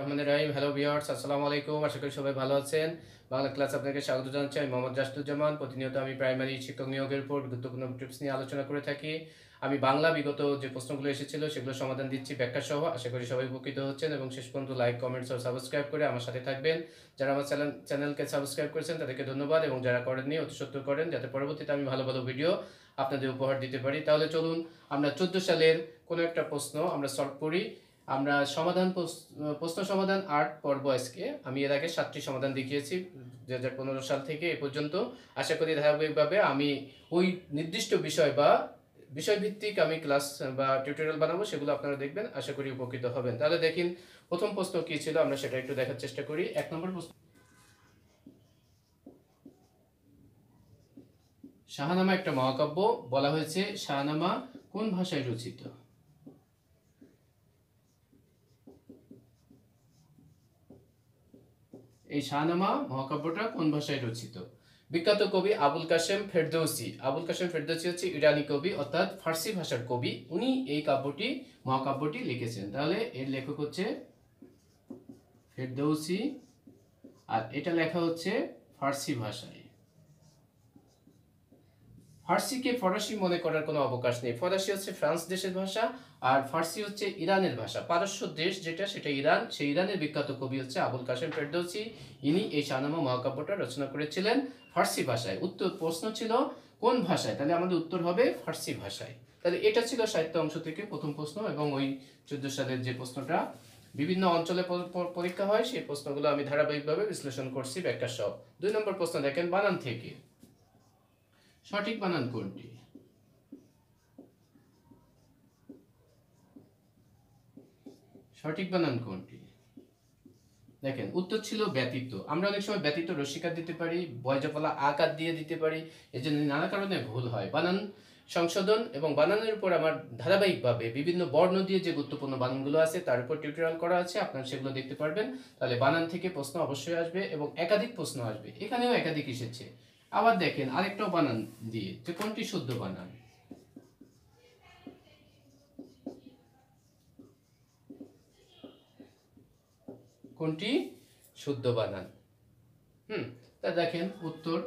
রহমানির রহিম। Hello viewers, আসসালামু আলাইকুম। আশা করি সবাই ভালো আছেন। বাংলা ক্লাস আপনাকে স্বাগত জানাচ্ছি। আমি মোহাম্মদ জাস্তুজ্জামান। প্রতিনিয়ত আমি প্রাইমারি শিক্ষক নিয়োগের উপর গুরুত্বপূর্ণ টিপস নিয়ে আলোচনা করে থাকি। আমি বাংলা বিগত যে প্রশ্নগুলো এসেছিল সেগুলো সমাধান দিচ্ছি ব্যাখ্যা সহ। আশা করি সবাই উপকৃত হচ্ছেন এবং শেষ পর্যন্ত লাইক, কমেন্টস ও সাবস্ক্রাইব করে আমার সাথে থাকবেন। যারা আমার চ্যানেলকে সাবস্ক্রাইব করেছেন তাদেরকে ধন্যবাদ, এবং যারা করেননি অতি সত্বর করেন, যাতে পরবর্তীতে আমি ভালো ভালো ভিডিও আপনাদের উপহার দিতে পারি। তাহলে চলুন আমরা 14 সালের কোনো একটা প্রশ্ন আমরা সলভ করি। আমরা প্রশ্ন সমাধান 8 পর্ব। আজকে আমি এর আগে 7টি সমাধান দেখিয়েছি 2015 সাল থেকে এ পর্যন্ত। আশা করি ধারাবাহিকভাবে আমি ওই নির্দিষ্ট বিষয় বা বিষয়ভিত্তিক আমি ক্লাস বা টিউটোরিয়াল বানাবো, সেগুলো আপনারা দেখবেন। আশা করি উপকৃত হবেন। তাহলে দেখেন প্রথম প্রশ্ন কি ছিল, আমরা সেটা একটু দেখার চেষ্টা করি। 1 নম্বর প্রশ্ন, শাহনামা একটা মহাকাব্য। বলা হয়েছে শাহনামা কোন ভাষায় রচিত? এই শাহনামা মহাকাব্যটা কোন ভাষায় রচিত? বিখ্যাত কবি আবুল কাশেম ফেরদৌসি। আবুল কাশেম ফেরদৌসি হচ্ছে ইরানি কবি, অর্থাৎ ফার্সি ভাষার কবি। উনি এই মহাকাব্যটি লিখেছেন। তাহলে এর লেখক হচ্ছে ফেরদৌসি, আর এটা লেখা হচ্ছে ফার্সি ভাষায়। ফার্সিকে ফরাসি মনে করার কোনো অবকাশ নেই। ফরাসি হচ্ছে ফ্রান্স দেশের ভাষা, আর ফার্সি হচ্ছে ইরানের ভাষা। পারস্য দেশ যেটা, সেটা ইরান। সেই ইরানের বিখ্যাত কবি হচ্ছে আবুল কাশেম ফেরদৌসি। ইনি এই শাহনামা মহাকাব্যটা রচনা করেছিলেন ফার্সি ভাষায়। প্রশ্ন ছিল কোন ভাষায়, তাহলে আমাদের উত্তর হবে ফার্সি ভাষায়। তাহলে এটা ছিল সাহিত্য অংশ থেকে প্রথম প্রশ্ন, এবং ওই 14 সালের যে প্রশ্নটা বিভিন্ন অঞ্চলে পরীক্ষা হয়, সেই প্রশ্নগুলো আমি ধারাবাহিকভাবে বিশ্লেষণ করছি ব্যাখ্যা সহ। 2 নম্বর প্রশ্ন দেখেন, বানান থেকে সঠিক বানান কোনটি? সঠিক বানান কোনটি? দেখেন উত্তর ছিল ব্যতীত। আমরা অনেক সময় ব্যতীত রসিকার দিতে পারি, বয়জফলা আকার দিয়ে দিতে পারি, এজন্য নানা কারণে ভুল হয়। বানান সংশোধন এবং বানানের উপর আমার ধারাবাহিকভাবে বিভিন্ন বর্ণ দিয়ে যে গুরুত্বপূর্ণ বানানগুলো আছে তার উপর টিউটোরিয়াল করা আছে, আপনারা সেগুলো দেখতে পারবেন। তাহলে বানান থেকে প্রশ্ন অবশ্যই আসবে, এবং একাধিক প্রশ্ন আসবে। এখানেও একাধিক এসেছে। আবার দেখেন আরেকটাও বানান দিয়ে, যে কোনটি শুদ্ধ বানান। কোনটি শুদ্ধ বানান? তা দেখেন উত্তর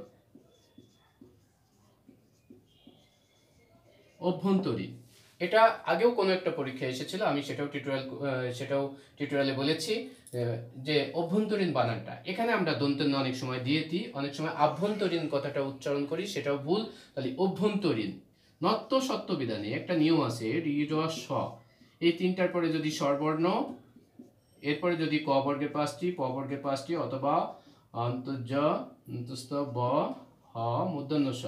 অভ্যন্তরীণ। এটা আগেও কোনো একটা পরীক্ষা এসেছিল, আমি সেটাও টিউটোরিয়ালে বলেছি যে অভ্যন্তরীণ বানানটা এখানে আমরা দন্ত্য ন অনেক সময় দিয়ে দিই, অনেক সময় আভ্যন্তরীণ কথাটা উচ্চারণ করি, সেটাও ভুল। তাহলে অভ্যন্তরীণ। নত্য সত্য বিধানে একটা নিয়ম আছে, রি র স, এই তিনটার পরে যদি স্বরবর্ণ, এরপরে যদি ক বর্গের 5টি, প বর্গের 5টি, অথবা অন্তর্জ অন্তস্থ ব হ মূর্ধন্য স,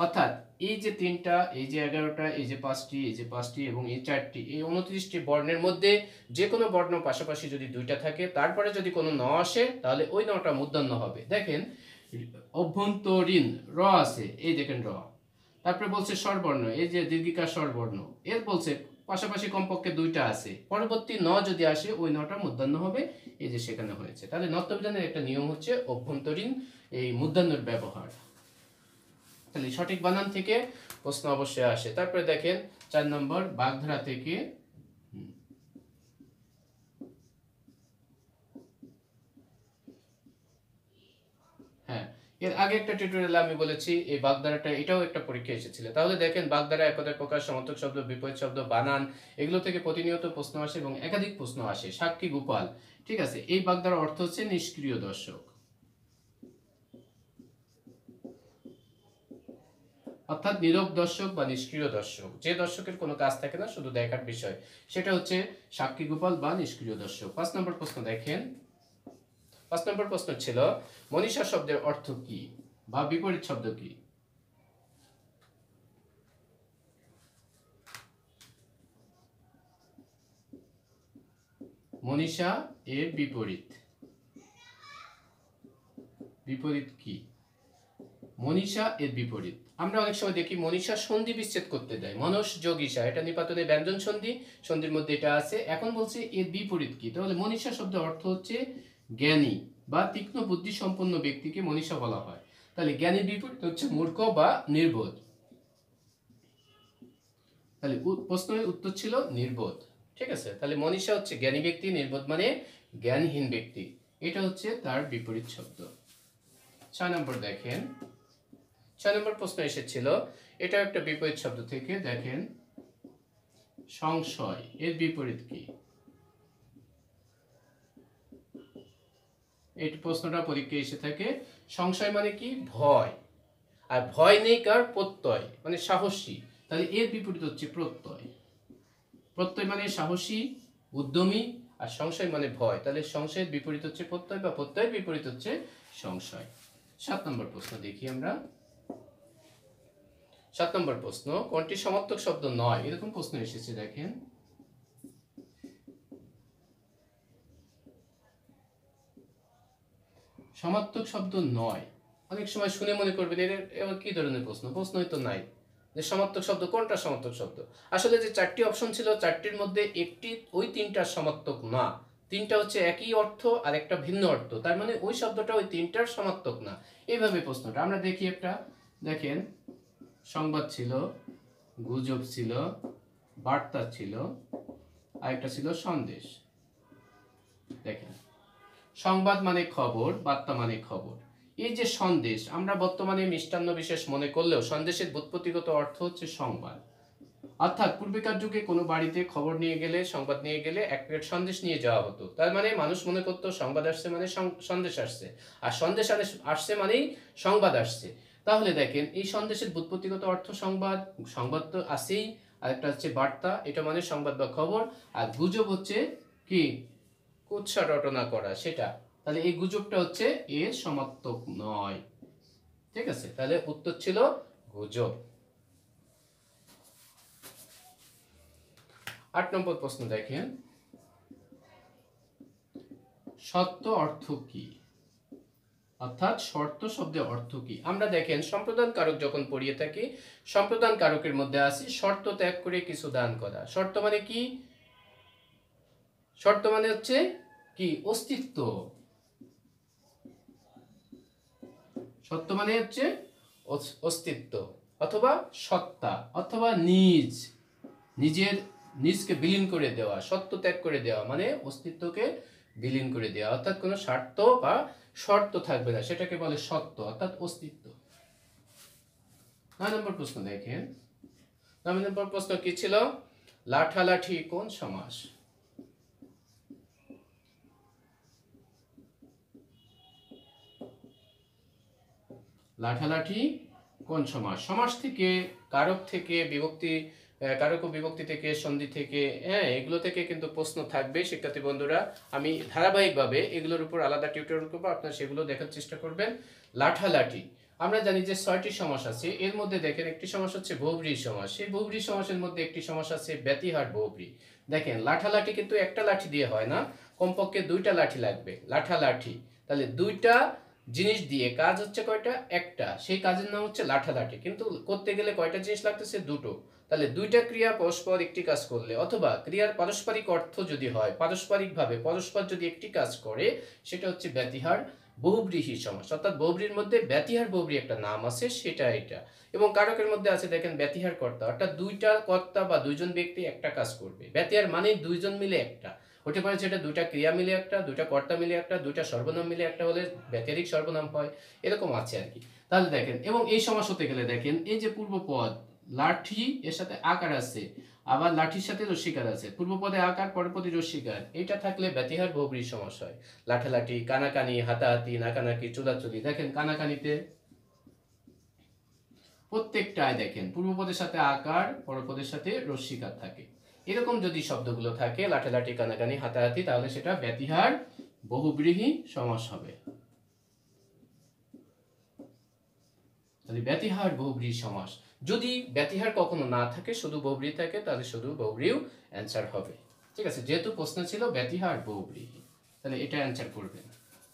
অর্থাৎ এই যে তিনটা, এই যে 11টা, এই যে 5টি, এই যে 5টি এবং এই 4টি, এই 29টি বর্ণের মধ্যে যে কোনো বর্ণ পাশাপাশি যদি দুইটা থাকে, তারপরে যদি কোনো ন আসে, তাহলে ওই নটা মূর্ধন্য হবে। দেখেন অভ্যন্তরীণ র আছে, এই দেখেন র। তারপরে বলছে স্বরবর্ণ, এই যে দীর্ঘিকার স্বরবর্ণ, এর বলছে পাশাপাশি কমপক্ষে দুইটা আছে, পরবর্তী ন যদি আসে ওই নটা মূর্ধন্য হবে, এই যে সেখানে হয়েছে। তাহলে নত্যবিধানের একটা নিয়ম হচ্ছে অভ্যন্তরীণ এই মূর্ধন্যের ব্যবহার। তাহলে সঠিক বানান থেকে প্রশ্ন অবশ্যই আসে। তারপরে দেখেন 4 নম্বর, বাগধারা থেকে হ্যাঁ, এর আগে একটা টিউটোরিয়ালে আমি বলেছি এই বাগধারাটা, এটাও একটা পরীক্ষা এসেছিল। তাহলে দেখেন বাগধারা একদার প্রকার, সমর্থক শব্দ, বিপরীত শব্দ, বানান, এগুলো থেকে প্রতিনিয়ত প্রশ্ন আসে এবং একাধিক প্রশ্ন আসে। সাক্ষী গোপাল, ঠিক আছে। এই বাগধারার অর্থ হচ্ছে নিষ্ক্রিয় দর্শক, অর্থাৎ নীরব দর্শক বা নিষ্ক্রিয় দর্শক, যে দর্শকের কোনো কাজ থাকে না, শুধু দেখার বিষয়, সেটা হচ্ছে সাক্ষী গোপাল বা নিষ্ক্রিয় দর্শক। 5 নম্বর প্রশ্ন দেখেন। 5 নম্বর প্রশ্ন ছিল মনীষা শব্দের অর্থ কি বা বিপরীত শব্দ কি? মনীষা এর বিপরীত কি? মনীষা এর বিপরীত আমরা অনেক সময় দেখি মনীষা সন্ধি বিচ্ছেদ করতে দেয়, মনস যোগ ঈশা, এটা নিপাতনে ব্যঞ্জন সন্ধি, সন্ধির মধ্যে এটা আছে। এখন বলছে এর বিপরীত কি? তাহলে মনীষা শব্দের অর্থ হচ্ছে জ্ঞানী বা তীক্ষ্ণ বুদ্ধি সম্পন্ন ব্যক্তিকে মনীষা বলা হয়। তাহলে জ্ঞানীর বিপরীত হচ্ছে মূর্খ বা নির্বোধ। তাহলে প্রশ্নের উত্তর ছিল নির্বোধ, ঠিক আছে। তাহলে মনীষা হচ্ছে জ্ঞানী ব্যক্তি, নির্বোধ মানে জ্ঞানহীন ব্যক্তি, এটা হচ্ছে তার বিপরীত শব্দ। 6 নম্বর দেখেন, 6 নম্বর প্রশ্ন এসেছিল, এটা একটা বিপরীত শব্দ থেকে, দেখেন সংশয়, এর বিপরীত কি? এই প্রশ্নটা পরীক্ষায় এসে থাকে। সংশয় মানে কি? ভয়। আর ভয় নেই কার? প্রত্যয়, মানে সাহসী। তাহলে এর বিপরীত হচ্ছে প্রত্যয়। প্রত্যয় মানে সাহসী, উদ্যমী, আর সংশয় মানে ভয়। তাহলে সংশয়ের বিপরীত হচ্ছে প্রত্যয়, বা প্রত্যয়ের বিপরীত হচ্ছে সংশয়। 7 নম্বর প্রশ্ন দেখি আমরা। 7 নম্বর প্রশ্ন, কোনটি সমার্থক শব্দ নয়? এরকম প্রশ্ন এসেছে, দেখেন সমার্থক শব্দ নয়। অনেক সময় শুনে মনে করবেন এবার কি ধরনের প্রশ্ন, প্রশ্নই তো নাই যে সমার্থক শব্দ কোনটা সমার্থক শব্দ। আসলে যে 4টি অপশন ছিল, 4টির মধ্যে একটি ওই 3টার সমার্থক না, 3টা হচ্ছে একই অর্থ আর একটা ভিন্ন অর্থ, তার মানে ওই শব্দটা ওই 3টার সমার্থক না। এইভাবে প্রশ্নটা আমরা দেখি একটা, দেখেন সংবাদ ছিল, গুজব ছিল, বার্তা ছিল, আর একটা ছিল সন্দেশ। দেখেন সংবাদ মানে খবর, বার্তা মানে খবর। এই যে সন্দেশ, আমরা বর্তমানে মিষ্টান্ন বিশেষ মনে করলেও সন্দেশের ব্যুৎপত্তিগত অর্থ হচ্ছে সংবাদ। অর্থাৎ পূর্বেকার যুগে কোনো বাড়িতে খবর নিয়ে গেলে, সংবাদ নিয়ে গেলে এক প্লেট সন্দেশ নিয়ে যাওয়া হতো। তার মানে মানুষ মনে করতো সংবাদ আসছে মানে সন্দেশ আসছে, আর সন্দেশ আসছে মানেই সংবাদ আসছে। তাহলে দেখেন এই সন্দেশের ব্যুৎপত্তিগত অর্থ সংবাদ, সংবাদ তো আছেই, আর একটা হচ্ছে বার্তা, এটা মানে সংবাদ বা খবর। আর গুজব হচ্ছে কি? কুৎসা রটনা করা, সেটা। তাহলে এই গুজবটা হচ্ছে এর সমার্থক নয়। ঠিক আছে, তাহলে উত্তর ছিল গুজব। 8 নম্বর প্রশ্ন দেখেন, সত্য অর্থ কি? অর্থাৎ শর্ত শব্দের অর্থ কি? আমরা দেখেন সম্প্রদান কারক যখন পড়িয়ে থাকি, সম্প্রদান কারকের মধ্যে আছে শর্ত ত্যাগ করে কিছু দান করা। শর্ত মানে কি? শর্ত মানে হচ্ছে কি? অস্তিত্ব। সত্য মানে হচ্ছে অস্তিত্ব, অথবা সত্তা, অথবা নিজকে বিলীন করে দেওয়া। সত্য ত্যাগ করে দেওয়া মানে অস্তিত্বকে বিলীন করে দেওয়া, অর্থাৎ কোনো স্বার্থ বা শর্ত থাকবে না, সেটাকে বলে সত্য, অর্থাৎ অস্তিত্ব। 9 নম্বর প্রশ্ন দেখেন, 9 নম্বর প্রশ্ন কি ছিল? লাঠালাঠি কোন সমাস? লাঠালাঠি কোন সমাস? সমাস থেকে, কারক থেকে, বিভক্তি, কারক ও বিভক্তি থেকে, সন্ধি থেকে, হ্যাঁ এগুলো থেকে কিন্তু প্রশ্ন থাকবে শিক্ষার্থী বন্ধুরা। আমি ধারাবাহিকভাবে এগুলোর উপর আলাদা টিউটোরিয়াল করবো, আপনারা সেগুলো দেখার চেষ্টা করবেন। লাঠালাঠি, আমরা জানি যে 6টি সমাস আছে, এর মধ্যে দেখেন একটি সমাস হচ্ছে বহুব্রীহি সমাস। সেই বহুব্রীহি সমাসের মধ্যে একটি সমাস আছে ব্যতিহার বহুব্রীহি। দেখেন লাঠালাঠি কিন্তু একটা লাঠি দিয়ে হয় না, কমপক্ষে 2টা লাঠি লাগবে। লাঠালাঠি, তাহলে 2টা জিনিস দিয়ে কাজ হচ্ছে কয়টা? একটা। সেই কাজের নাম হচ্ছে লাঠালাঠি। কিন্তু করতে গেলে কয়টা জিনিস লাগতেছে? 2টো। তাহলে 2টা ক্রিয়া পরস্পর একটি কাজ করলে, অথবা ক্রিয়ার পারস্পরিক অর্থ যদি হয়, পারস্পরিকভাবে পরস্পর যদি একটি কাজ করে, সেটা হচ্ছে ব্যতিহার বহুব্রীহি সমাস। অর্থাৎ বহুব্রীহির মধ্যে ব্যতিহার বহুব্রীহি একটা নাম আছে, সেটা এটা। এবং কারকের মধ্যে আছে দেখেন ব্যতিহার কর্তা, অর্থাৎ 2টা কর্তা বা 2জন ব্যক্তি একটা কাজ করবে। ব্যতিহার মানে 2জন মিলে একটা হতে পারে, সেটা 2টা ক্রিয়া মিলে একটা, 2টা কর্তা মিলে একটা, 2টা সর্বনাম মিলে একটা হলে ব্যতিহারিক সর্বনাম হয়, এরকম আছে আর কি। তাহলে দেখেন, এবং এই সমাস হতে গেলে দেখেন এই যে পূর্বপদ লাঠি, এর সাথে আকার আছে, আবার লাঠির সাথে রস্বীকার আছে, পূর্বপদে আকার, পরপদে রস্বীকার, এটা থাকলে ব্যতিহার বহুব্রীহি সমাস হয়। লাঠালাঠি, কানাকানি, হাতাহাতি, নাকানাকি, চুলাচুলি। দেখেন কানাকানিতে প্রত্যেকটায় দেখেন পূর্বপদের সাথে আকার, পরপদের সাথে রস্বীকার থাকে। এরকম যদি শব্দগুলো থাকে, লাঠালাঠি, কানাকানি, হাতাহাতি, তাহলে সেটা ব্যতিহার বহুব্রীহি সমাস হবে। তাহলে ব্যতিহার বহুব্রীহি সমাস। যদি ব্যতিহার কখনো না থাকে, শুধু বহুব্রীহি থাকে, তাহলে শুধু বহুব্রীহি অ্যান্সার হবে। ঠিক আছে, যেহেতু প্রশ্ন ছিল ব্যতিহার বহুব্রীহি, তাহলে এটা অ্যান্সার করবেন।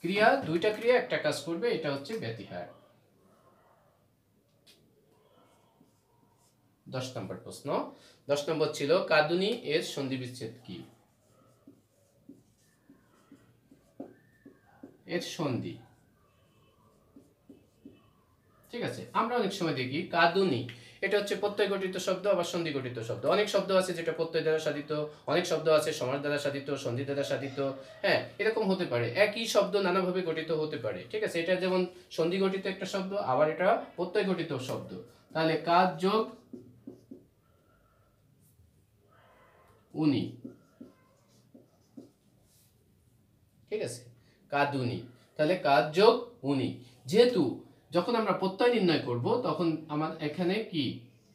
ক্রিয়া, 2টা ক্রিয়া একটা কাজ করবে, এটা হচ্ছে ব্যতিহার। 10 নম্বর প্রশ্ন, 10 নম্বর ছিল কাঁদুনি এর সন্ধি বিচ্ছেদ কি? এর সন্ধি, ঠিক আছে, আমরা অনেক সময় দেখি কাঁদুনি, এটা হচ্ছে প্রত্যয় গঠিত শব্দ আবার সন্ধি গঠিত শব্দ। অনেক শব্দ আছে যেটা প্রত্যয় দ্বারা সাধিত, অনেক শব্দ আছে সমাস দ্বারা সাধিত, সন্ধি দ্বারা সাধিত। হ্যাঁ, এরকম হতে পারে, একই শব্দ নানাভাবে গঠিত হতে পারে। ঠিক আছে, এটা যেমন সন্ধি গঠিত একটা শব্দ, আবার এটা প্রত্যয় গঠিত শব্দ। তাহলে কাজ যোগ উনি, ঠিক আছে, কাদুনি। তাহলে কাজ যোগ উনি, যেহেতু যখন আমরা প্রত্যয় নির্ণয় করব তখন আমার এখানে কি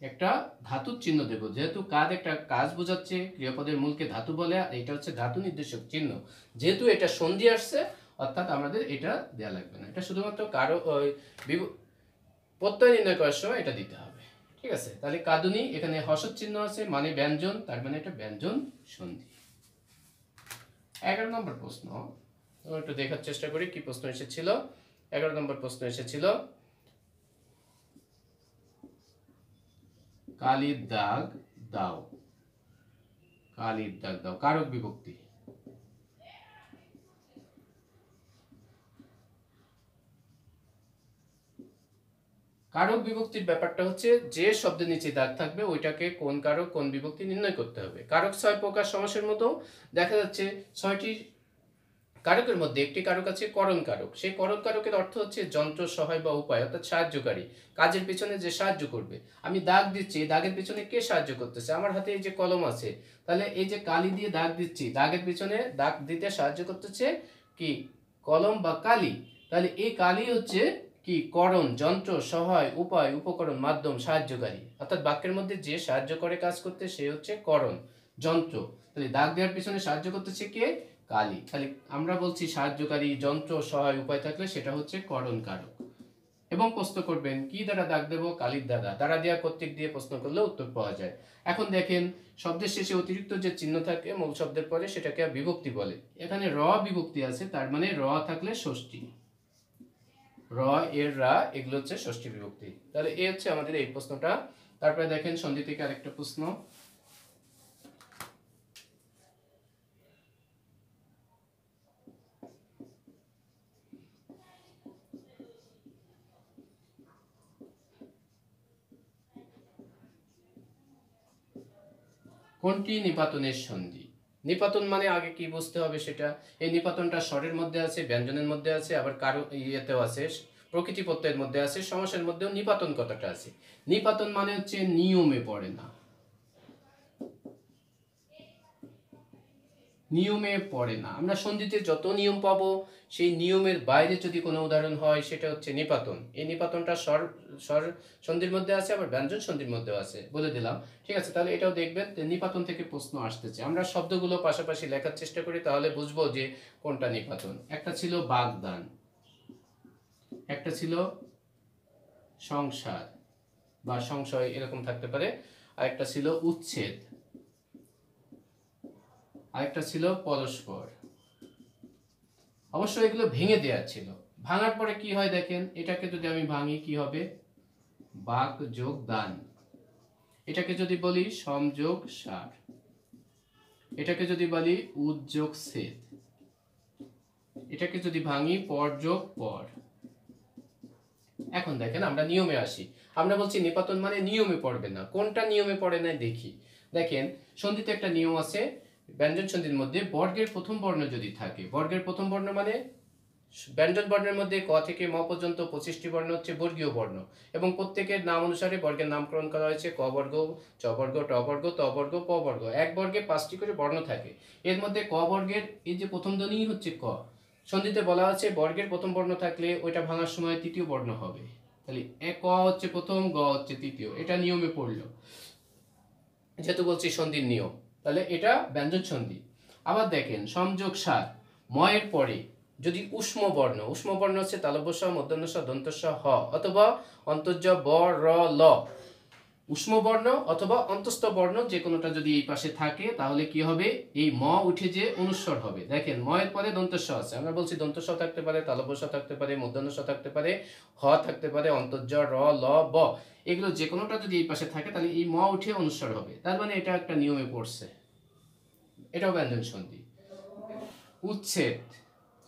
একটা ধাতুর চিহ্ন দেব, যেহেতু কাদ একটা কাজ বোঝাচ্ছে, ক্রিয়াপদের মূলকে ধাতু বলে, আর এটা হচ্ছে ধাতু নির্দেশক চিহ্ন। যেহেতু এটা সন্ধি আসছে, অর্থাৎ আমাদের এটা দেয়া লাগবে না, এটা শুধুমাত্র কারো প্রত্যয় নির্ণয় করার সময় এটা দিতে হবে। ঠিক আছে, তাহলে কাদুনি, এখানে হর্ষক চিহ্ন আছে মানে ব্যঞ্জন, তার মানে এটা ব্যঞ্জন সন্ধি। 11 নম্বর প্রশ্ন একটু দেখার চেষ্টা করি কি প্রশ্ন এসেছিল। 11 নম্বর প্রশ্ন এসেছিল কালির দাগ দাও, কালির দাগ দাও, কারক বিভক্তি। কারক বিভক্তির ব্যাপারটা হচ্ছে যে শব্দের নিচে দাগ থাকবে ওইটাকে কোন কারক কোন বিভক্তি নির্ণয় করতে হবে। কারক 6 প্রকার, সমাসের মতো দেখা যাচ্ছে 6টি কারকের মধ্যে একটি কারক আছে করণ কারক। সেই করণ কারকের অর্থ হচ্ছে যন্ত্র, সহায় বা উপায়, অর্থাৎ সাহায্যকারী, কাজের পিছনে যে সাহায্য করবে। আমি দাগ দিচ্ছি, দাগের পিছনে কে সাহায্য করতেছে? আমার হাতে এই যে কলম আছে, তাহলে এই যে কালি দিয়ে দাগ দিচ্ছি, দাগের পিছনে দাগ দিতে সাহায্য করতেছে কি? কলম বা কালি। তাহলে এই কালি হচ্ছে কি? করণ, যন্ত্র, সহায়, উপায়, উপকরণ, মাধ্যম, সাহায্যকারী, অর্থাৎ বাক্যের মধ্যে যে সাহায্য করে কাজ করতে সে হচ্ছে করণ, যন্ত্র। তাহলে দাগ দেওয়ার পিছনে সাহায্য করতেছে কে? কালি। তাহলে আমরা বলছি সাহায্যকারী, যন্ত্র, সহায়, উপায় থাকলে সেটা হচ্ছে করণ কারক। এবং প্রশ্ন করবেন কি দ্বারা দাগ দেব? কালির দ্বারা। দ্বারা দেওয়া কর্তৃক দিয়ে প্রশ্ন করলে উত্তর পাওয়া যায়। এখন দেখেন শব্দের শেষে অতিরিক্ত যে চিহ্ন থাকে মূল শব্দের পরে সেটাকে বিভক্তি বলে। এখানে র বিভক্তি আছে, তার মানে র থাকলে ষষ্ঠী, র এর রা, এগুলো হচ্ছে ষষ্ঠী বিভক্তি। তাহলে এই হচ্ছে আমাদের এই প্রশ্নটা। তারপরে দেখেন সন্ধি থেকে আরেকটা প্রশ্ন, কোনটি নিপাতনের সন্ধি? নিপাতন মানে আগে কি বুঝতে হবে সেটা। এই নিপাতনটা স্বরের মধ্যে আছে, ব্যঞ্জনের মধ্যে আছে, আবার কারো ইয়েতেও আছে, প্রকৃতি প্রত্যয়ের মধ্যে আছে, সমাসের মধ্যেও নিপাতন কথাটা আছে। নিপাতন মানে হচ্ছে নিয়মে পড়ে না, নিয়মে পড়ে না। আমরা সন্ধিতে যত নিয়ম পাবো সেই নিয়মের বাইরে যদি কোনো উদাহরণ হয় সেটা হচ্ছে নিপাতন। এই নিপাতনটা স্বর স্বর সন্ধির মধ্যে আছে, আবার ব্যঞ্জন সন্ধির মধ্যেও আছে, বলে দিলাম। ঠিক আছে, তাহলে এটাও দেখবেন নিপাতন থেকে প্রশ্ন আসতেছে। আমরা শব্দগুলো পাশাপাশি লেখার চেষ্টা করি, তাহলে বুঝবো যে কোনটা নিপাতন। একটা ছিল বাগদান, একটা ছিল সংসার বা সংশয়, এরকম থাকতে পারে, আরেকটা ছিল উচ্ছেদ, আরেকটা ছিল পরস্পর। অবশ্য এগুলো ভেঙে দেওয়া ছিল। ভাঙার পরে কি হয় দেখেন, এটাকে যদি আমি ভাঙি কি হবে? বাক যোগ দান। এটাকে যদি বলি সমযোগ সার, এটাকে যদি বলি উদ্যোগ ছেদ, এটাকে যদি ভাঙি পর যোগ পর। এখন দেখেন আমরা নিয়মে আসি। আমরা বলছি নিপাতন মানে নিয়মে পড়বে না। কোনটা নিয়মে পড়ে না দেখি। দেখেন সন্ধিতে একটা নিয়ম আছে, ব্যঞ্জন সন্ধির মধ্যে বর্গের প্রথম বর্ণ যদি থাকে, বর্গের প্রথম বর্ণ মানে ব্যঞ্জন বর্ণের মধ্যে ক থেকে ম পর্যন্ত 25টি বর্ণ হচ্ছে বর্গীয় বর্ণ, এবং প্রত্যেকের নাম অনুসারে বর্গের নামকরণ করা হয়েছে। ক বর্গ, চ বর্গ, ট বর্গ, ত বর্গ, প বর্গ। এক বর্গে 5টি করে বর্ণ থাকে। এর মধ্যে ক বর্গের এই যে প্রথম ধ্বনিই হচ্ছে ক। সন্ধিতে বলা আছে বর্গের প্রথম বর্ণ থাকলে ওইটা ভাঙার সময় তৃতীয় বর্ণ হবে। তাহলে ক হচ্ছে প্রথম, গ হচ্ছে তৃতীয়। এটা নিয়মে পড়লো, যেহেতু বলছি সন্ধির নিয়ম, তাহলে এটা ব্যঞ্জন সন্ধি। আবার দেখেন সমযোগ সার, ময়ের পরে যদি উষ্ম বর্ণ, উষ্ম বর্ণ হচ্ছে তালব্য স, মূর্ধন্য ষ, দন্ত স, হ, অথবা অন্তর্জ ব, র, ল, উষ্ম বর্ণ অথবা অন্তস্থ বর্ণ যে কোনোটা যদি এই পাশে থাকে তাহলে কি হবে? এই ম উঠে যে অনুস্বর হবে। দেখেন ময়ের পরে দন্ত স আছে, আমরা বলছি দন্ত স থাকতে পারে, তালব্য স থাকতে পারে, মূর্ধন্য স থাকতে পারে, হ থাকতে পারে, অন্তর্জ, র, ল, ব, এগুলো যে কোনোটা যদি এই পাশে থাকে তাহলে এই ম উঠে অনুস্বর হবে। তার মানে এটা একটা নিয়মে পড়ছে, এটাও ব্যঞ্জন সন্ধি। উচ্ছেদ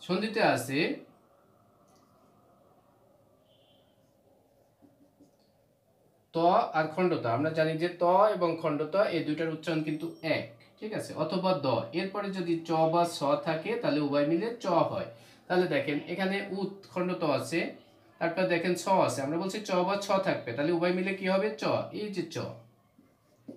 সন্ধিতে আছে ত আর খণ্ডত, আমরা জানি যে ত এবং খণ্ডত এই দুইটার উচ্চারণ কিন্তু এক, ঠিক আছে, অথবা দ, এরপরে যদি চ বা ছ থাকে তাহলে উভয় মিলে চ হয়। তাহলে দেখেন এখানে উৎ খণ্ডত আছে, তারপর দেখেন ছ আছে, আমরা বলছি চ বা ছ থাকবে, তাহলে উভয় মিলে কি হবে চ, এই যে চ,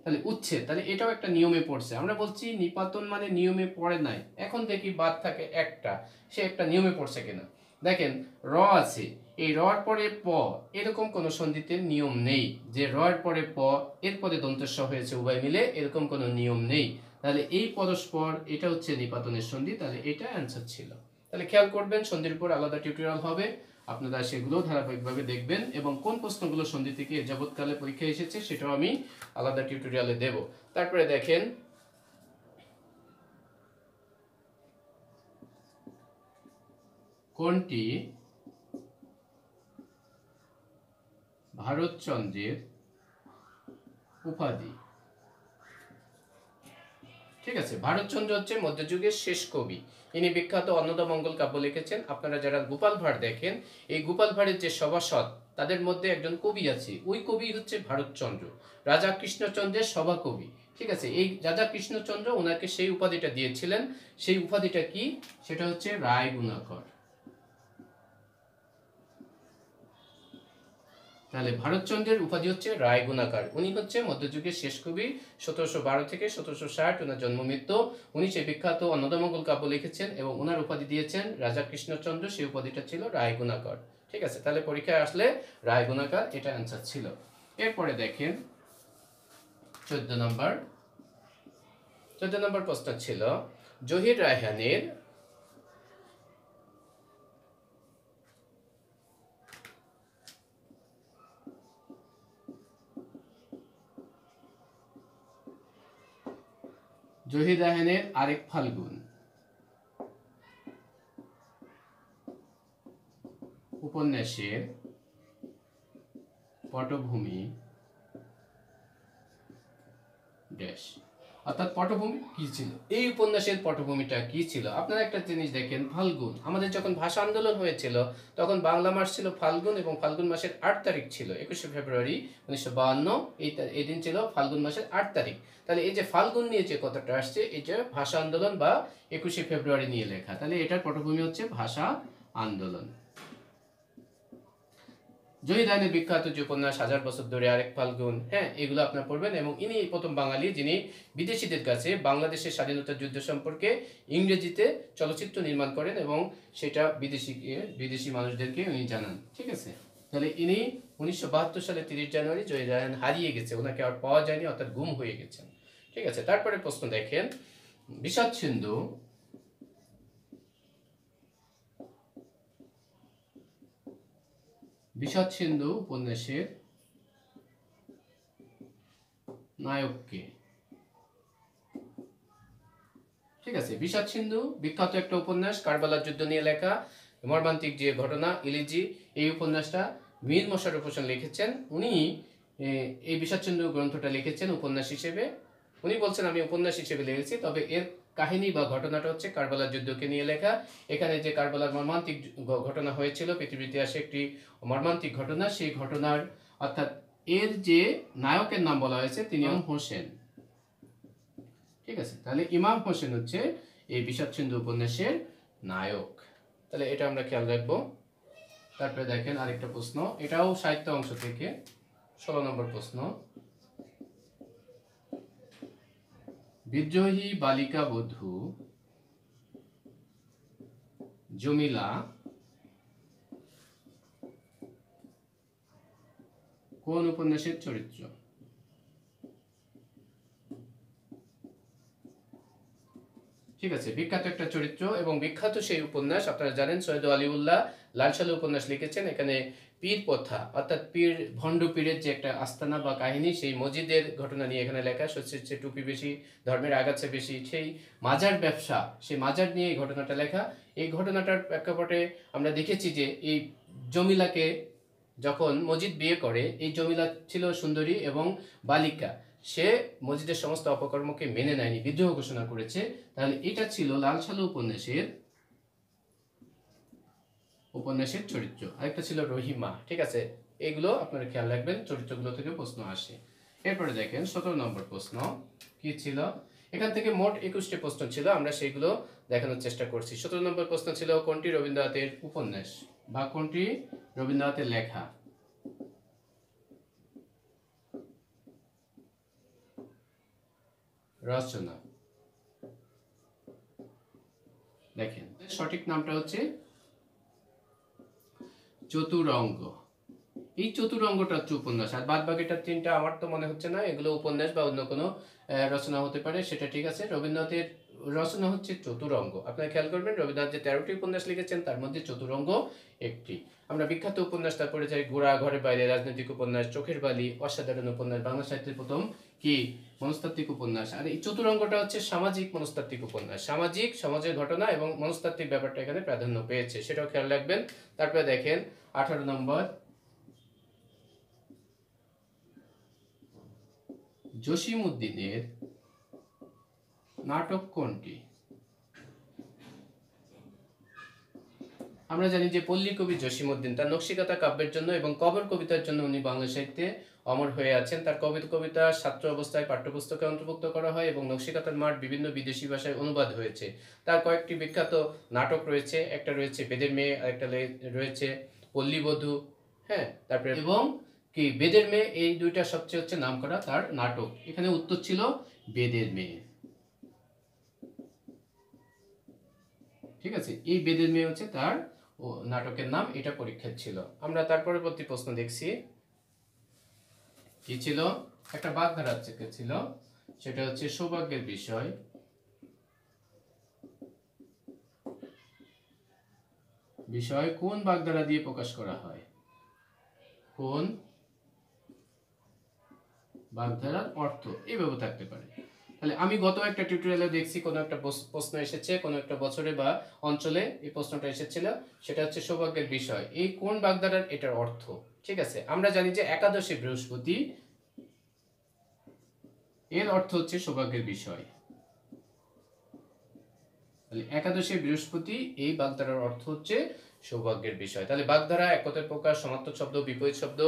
তাহলে উচ্ছেদ, তাহলে এটাও একটা নিয়মে পড়ছে। আমরা বলছি নিপাতন মানে নিয়মে পড়ে নাই, এখন দেখি বাদ থাকে একটা, সে একটা নিয়মে পড়ছে কিনা। দেখেন র আছে, এই রর পরে প, এরকম কোন সন্ধিতে নিয়ম নেই যে রর পরে প এর পরে দন্তস্ব হয়েছে উভয় মিলে, এরকম কোনো নিয়ম নেই। তাহলে এই পরস্পর এটা হচ্ছে নিপাতনের সন্ধি, তাহলে এটা অ্যান্সার ছিল। তাহলে খেয়াল করবেন সন্ধির উপর আলাদা টিউটোরিয়াল হবে, আপনারা সেগুলো ধারাবাহিকভাবে দেখবেন, এবং কোন প্রশ্নগুলো সন্ধি থেকে যাবৎকালে পরীক্ষা এসেছে সেটাও আমি আলাদা টিউটোরিয়ালে দেব। তারপরে দেখেন কোনটি ভারতচন্দ্রের উপাধি? ঠিক আছে, ভারতচন্দ্র হচ্ছে মধ্যযুগের শেষ কবি, ইনি বিখ্যাত অন্নদামঙ্গল কাব্য লিখেছেন। আপনারা যারা গোপাল ভাঁড় দেখেন, এই গোপাল ভাঁড়ের যে সভাসদ তাদের মধ্যে একজন কবি আছে, ওই কবি হচ্ছে ভারতচন্দ্র, রাজা কৃষ্ণচন্দ্রের সভাকবি। ঠিক আছে, এই রাজা কৃষ্ণচন্দ্র ওনাকে সেই উপাধিটা দিয়েছিলেন, সেই উপাধিটা কি, সেটা হচ্ছে রায় গুণাকর। তাহলে ভারতচন্দ্রের উপাধি হচ্ছে রায় গুণাকার, উনি হচ্ছে মধ্যযুগের শেষ কবি, 1712 থেকে 1760 ওনার জন্ম মৃত্যু। উনি সেই বিখ্যাত অন্নদামঙ্গল কাব্য লিখেছেন এবং ওনার উপাধি দিয়েছেন রাজা কৃষ্ণচন্দ্র, সেই উপাধিটা ছিল রায় গুণাকর। ঠিক আছে, তাহলে পরীক্ষায় আসলে রায় গুণাকার এটা অ্যান্সার ছিল। এরপরে দেখেন 14 নম্বর প্রশ্ন ছিল জহির রায়হানের আরেক ফাল্গুন উপন্যাসের পটভূমি ড্যাশ, অর্থাৎ পটভূমি কি ছিল, এই উপন্যাসের পটভূমিটা কি ছিল। আপনারা একটা জিনিস দেখেন, ফাল্গুন, আমাদের যখন ভাষা আন্দোলন হয়েছিল তখন বাংলা মাস ছিল ফাল্গুন, এবং ফাল্গুন মাসের 8 তারিখ ছিল 21শে ফেব্রুয়ারি 1952, এই দিন ছিল ফাল্গুন মাসের 8 তারিখ। তাহলে এই যে ফাল্গুন নিয়ে যে কথাটা আসছে, এটা ভাষা আন্দোলন বা 21শে ফেব্রুয়ারি নিয়ে লেখা, তাহলে এটার পটভূমি হচ্ছে ভাষা আন্দোলন। জহির রায়হানের বিখ্যাত যে উপন্যাস 1000 বছর ধরে, আরেক ফাল্গুন, হ্যাঁ, এগুলো আপনারা পড়বেন। এবং ইনি প্রথম বাঙালি যিনি বিদেশিদের কাছে বাংলাদেশের স্বাধীনতা যুদ্ধ সম্পর্কে ইংরেজিতে চলচ্চিত্র নির্মাণ করেন এবং সেটা বিদেশি মানুষদেরকে উনি জানান। ঠিক আছে, তাহলে ইনি 1972 সালে 30 জানুয়ারি জহির রায়হান হারিয়ে গেছে, ওনাকে আর পাওয়া যায়নি, অর্থাৎ গুম হয়ে গেছেন। ঠিক আছে, তারপরে প্রশ্ন দেখেন বিষাদ সিন্ধু উপন্যাসের নায়ককে। ঠিক আছে, বিষাদ সিন্ধু বিখ্যাত একটা উপন্যাস, কারবালার যুদ্ধ নিয়ে লেখা, মর্মান্তিক যে ঘটনা, ইলিজি, এই উপন্যাসটা মীর মশাররফ হোসেন লিখেছেন। উনি এই বিষাদ সিন্ধু গ্রন্থটা লিখেছেন উপন্যাস হিসেবে। উনি বলছেন আমি উপন্যাস হিসেবে লিখেছি, তবে এর কাহিনী বা ঘটনাটা হচ্ছে কারবালার যুদ্ধকে নিয়ে লেখা। এখানে যে কারবালার মর্মান্তিক ঘটনা হয়েছিল, পৃথিবীর ইতিহাসে একটি মর্মান্তিক ঘটনা, সেই ঘটনার অর্থাৎ এর যে নায়কের নাম বলা হয়েছে তিনি হোসেন। ঠিক আছে, তাহলে ইমাম হোসেন হচ্ছে এই বিষাদ সিন্ধু উপন্যাসের নায়ক, তাহলে এটা আমরা খেয়াল রাখবো। তারপরে দেখেন আরেকটা প্রশ্ন, এটাও সাহিত্য অংশ থেকে, 16 নম্বর প্রশ্ন, বিদ্রোহী বালিকা বধূ জমিলা কোন উপন্যাসের চরিত্র? ঠিক আছে, বিখ্যাত একটা চরিত্র এবং বিখ্যাত সেই উপন্যাস, আপনারা জানেন সৈয়দ আলিউল্লাহ লাল সালু উপন্যাস লিখেছেন। এখানে পীর প্রথা অর্থাৎ পীর ভণ্ড পীরের যে একটা আস্তানা বা কাহিনী, সেই মসজিদের ঘটনা নিয়ে এখানে লেখা। হচ্ছে টুপি বেশি, ধর্মের আগাছা বেশি, সেই মাজার ব্যবসা, সেই মাজার নিয়ে এই ঘটনাটা লেখা। এই ঘটনাটার প্রেক্ষাপটে আমরা দেখেছি যে এই জমিলাকে যখন মসজিদ বিয়ে করে, এই জমিলা ছিল সুন্দরী এবং বালিকা, সে মসজিদের সমস্ত অপকর্মকে মেনে নেয়নি, বিদ্রোহ ঘোষণা করেছে। তাহলে এটা ছিল লাল সালু উপন্যাসের চরিত্র। আরেকটা ছিল রহিমা। ঠিক আছে, এগুলো আপনারা খেয়াল রাখবেন, চরিত্রগুলো থেকে প্রশ্ন আসে। এরপরে দেখেন 17 নম্বর প্রশ্ন কি ছিল। এখান থেকে মোট 21টি প্রশ্ন ছিল, আমরা সেইগুলো দেখানোর চেষ্টা করছি। 17 নম্বর প্রশ্ন ছিল কোনটি রবীন্দ্রনাথের উপন্যাস বা কোনটি রবীন্দ্রনাথের লেখা। রচনা দেখেন সঠিক নামটা হচ্ছে চতুরঙ্গ। এই চতুরঙ্গটা হচ্ছে উপন্যাস, আর বাদ বাকিটা তিনটা আমার তো মনে হচ্ছে না এগুলো উপন্যাস বা অন্য কোনো রচনা হতে পারে, সেটা ঠিক আছে। রবীন্দ্রনাথের রচনা হচ্ছে চতুরঙ্গ। আপনারা খেয়াল করবেন রবীন্দ্রনাথ যে 13টি উপন্যাস লিখেছেন তার মধ্যে চতুরঙ্গ একটি। আমরা বিখ্যাত উপন্যাস তারপরে যাই গোড়া, ঘরে বাইরে, রাজনৈতিক উপন্যাস, চোখের বালি, অসাধারণ উপন্যাস, বাংলা সাহিত্যের প্রথম কি মনস্তাত্ত্বিক উপন্যাস। আর এই চতুরঙ্গটা হচ্ছে সামাজিক মনস্তাত্ত্বিক উপন্যাস, সামাজিক সমাজের ঘটনা এবং মনস্তাত্ত্বিক ব্যাপারটা এখানে প্রাধান্য পেয়েছে, সেটাও খেয়াল রাখবেন। তারপরে দেখেন 18 নম্বর, জসিমউদ্দিনের নাটক কোনটি? আমরা জানি যে পল্লী কবি জসিমউদ্দিন তার নকশিকাঁথা কাব্যের জন্য এবং কবর কবিতার জন্য উনি বাংলা সাহিত্যে অমর হয়ে আছেন। তার কবিতা ছাত্র অবস্থায় পাঠ্যপুস্তকে অন্তর্ভুক্ত করা হয় এবং নকশিকাঁথার মাঠ বিভিন্ন বিদেশি ভাষায় অনুবাদ হয়েছে। তার কয়েকটি বিখ্যাত নাটক রয়েছে, একটা রয়েছে বেদের মেয়ে, আরেকটা রয়েছে পল্লীবধূ, হ্যাঁ, তারপরে এবং কি বেদের মেয়ে, এই দুইটা সবচেয়ে হচ্ছে নামকরা তার নাটক। এখানে উত্তর ছিল বেদের মেয়ে, ঠিক আছে। এই বেদের মেয়ে হচ্ছে তার নাটকের নাম, এটা পরীক্ষা ছিল। আমরা তার পরবর্তী প্রশ্ন দেখছি কি ছিল, একটা বাগধারা ছিল, সেটা হচ্ছে সৌভাগ্যের বিষয়। বিষয় কোন বাগধারা দিয়ে প্রকাশ করা হয়? কোন বাগধারার অর্থ এইভাবে থাকতে পারে। তাহলে আমি গত একটা টিউটোরিয়ালে দেখছি কোনো একটা প্রশ্ন এসেছে কোনো একটা বছরে বা অঞ্চলে, এই প্রশ্নটা এসেছিল, সেটা হচ্ছে সৌভাগ্যের বিষয়। এই কোন বাগধারার এটার অর্থ, ঠিক আছে। আমরা জানি যে একাদশী বৃহস্পতি, এর অর্থ হচ্ছে সৌভাগ্যের বিষয়। তাহলে একাদশী বৃহস্পতি এই বাগধারার অর্থ হচ্ছে সৌভাগ্যের বিষয়। তাহলে বাগধারা, একতার প্রকাশ, সমার্থক শব্দ, বিপরীত শব্দ,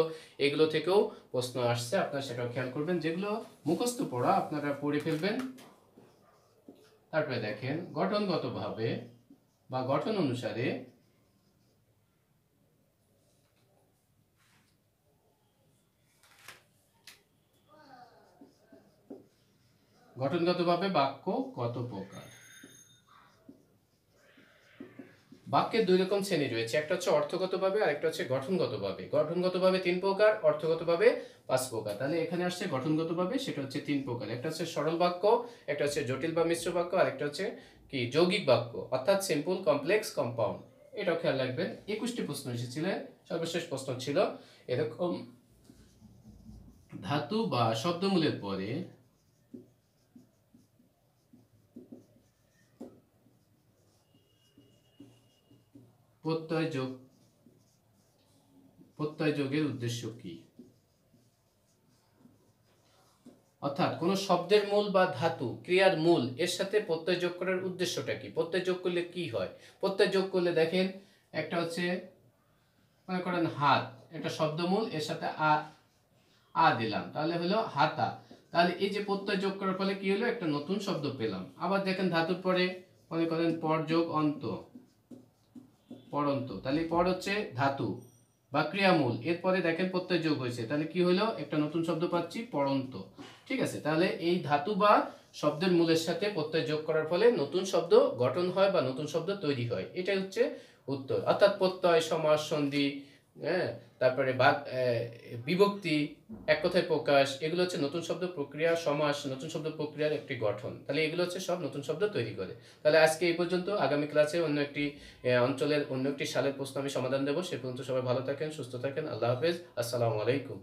এগুলো থেকেও প্রশ্ন আসছে, আপনারা সেটাও খেয়াল করবেন। যেগুলো মুখস্থ পড়া আপনারা পড়ে ফেলবেন। তারপরে দেখেন গঠনগতভাবে বা গঠন অনুসারে গঠনগতভাবে বাক্য কত প্রকার? বাক্যের দুই রকম শ্রেণী রয়েছে, একটা হচ্ছে অর্থগতভাবে আর একটা হচ্ছে গঠনগতভাবে। গঠনগতভাবে 3 প্রকার, অর্থগতভাবে 5 প্রকার। তাহলে এখানে আসছে গঠনগতভাবে, সেটা হচ্ছে 3 প্রকার। একটা হচ্ছে সরল বাক্য, একটা হচ্ছে জটিল বা মিশ্র বাক্য, আর একটা হচ্ছে কি যৌগিক বাক্য, অর্থাৎ সিম্পল, কমপ্লেক্স, কম্পাউন্ড। এটাও খেয়াল রাখবেন। 21টি প্রশ্ন এসেছিল, সর্বশেষ প্রশ্ন ছিল এরকম, ধাতু বা শব্দমূলের পরে প্রত্যয় যোগের উদ্দেশ্য কি? অর্থাৎ কোন শব্দের মূল বা ধাতু ক্রিয়ার মূল এর সাথে প্রত্যয় যোগ করার উদ্দেশ্যটা কি? প্রত্যয় যোগ করলে কি হয়? প্রত্যয় যোগ করলে দেখেন, একটা হচ্ছে মনে করেন হাত, এটা শব্দমূল, এর সাথে আ দিলাম, তাহলে হলো হাতা। তাহলে এই যে প্রত্যয় যোগ করার ফলে কি হলো, একটা নতুন শব্দ পেলাম। আবার দেখেন ধাতুর পরে মনে করেন পর যোগ অন্ত, পরন্ত, তাহলে পর হচ্ছে ধাতু বা ক্রিয়ামূল, এরপরে দেখেন প্রত্যয় যোগ হয়েছে, তাহলে কি হলো, একটা নতুন শব্দ পাচ্ছি, পরন্ত, ঠিক আছে। তাহলে এই ধাতু বা শব্দের মূলের সাথে প্রত্যয় যোগ করার ফলে নতুন শব্দ গঠন হয় বা নতুন শব্দ তৈরি হয়, এটাই হচ্ছে উত্তর। অর্থাৎ প্রত্যয়, সমাস, সন্ধি, হ্যাঁ, তারপরে বিভক্তি, এক কথায় প্রকাশ, এগুলো হচ্ছে নতুন শব্দ প্রক্রিয়া, সমাস নতুন শব্দ প্রক্রিয়ার একটি গঠন। তাহলে এগুলো হচ্ছে সব নতুন শব্দ তৈরি করে। তাহলে আজকে এই পর্যন্ত। আগামী ক্লাসে অন্য একটি অঞ্চলের অন্য একটি সালের প্রশ্ন আমি সমাধান দেবো। সে পর্যন্ত সবাই ভালো থাকেন, সুস্থ থাকেন। আল্লাহ হাফেজ, আসসালামু আলাইকুম।